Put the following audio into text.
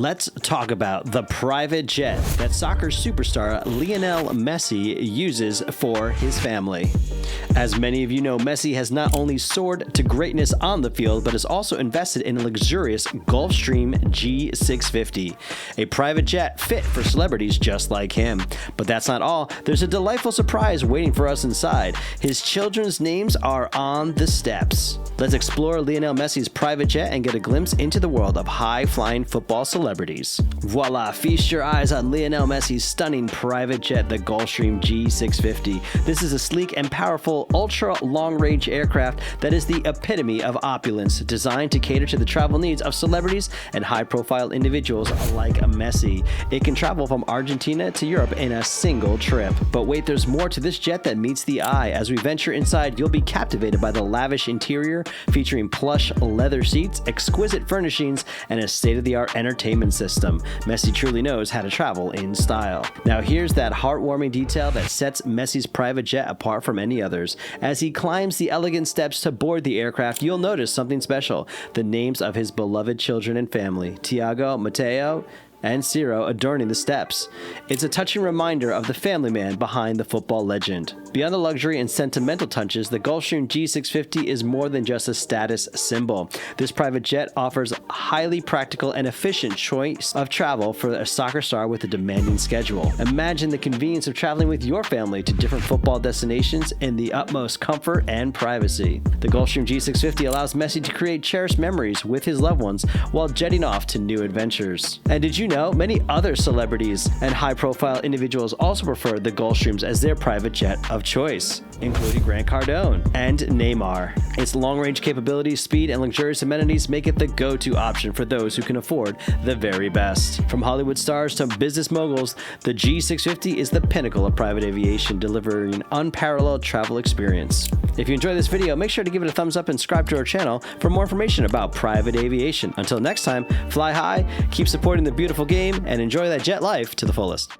Let's talk about the private jet that soccer superstar Lionel Messi uses for his family. As many of you know, Messi has not only soared to greatness on the field, but has also invested in a luxurious Gulfstream G650, a private jet fit for celebrities just like him. But that's not all. There's a delightful surprise waiting for us inside. His children's names are on the steps. Let's explore Lionel Messi's private jet and get a glimpse into the world of high-flying football celebrities. Voila! Feast your eyes on Lionel Messi's stunning private jet, the Gulfstream G650. This is a sleek and powerful ultra-long-range aircraft that is the epitome of opulence, designed to cater to the travel needs of celebrities and high-profile individuals like Messi. It can travel from Argentina to Europe in a single trip. But wait, there's more to this jet that meets the eye. As we venture inside, you'll be captivated by the lavish interior, featuring plush leather seats, exquisite furnishings, and a state-of-the-art entertainment system. Messi truly knows how to travel in style. Now here's that heartwarming detail that sets Messi's private jet apart from any others. As he climbs the elegant steps to board the aircraft, you'll notice something special: the names of his beloved children and family, Tiago, Mateo, and Ciro, adorning the steps. It's a touching reminder of the family man behind the football legend. Beyond the luxury and sentimental touches, the Gulfstream G650 is more than just a status symbol. This private jet offers a highly practical and efficient choice of travel for a soccer star with a demanding schedule. Imagine the convenience of traveling with your family to different football destinations in the utmost comfort and privacy. The Gulfstream G650 allows Messi to create cherished memories with his loved ones while jetting off to new adventures. And did you know many other celebrities and high-profile individuals also prefer the Gulfstreams as their private jet of choice, including Grant Cardone and Neymar. Its long-range capabilities, speed, and luxurious amenities make it the go-to option for those who can afford the very best. From Hollywood stars to business moguls, the G650 is the pinnacle of private aviation, delivering an unparalleled travel experience. If you enjoyed this video, make sure to give it a thumbs up and subscribe to our channel for more information about private aviation. Until next time, fly high, keep supporting the beautiful game, and enjoy that jet life to the fullest.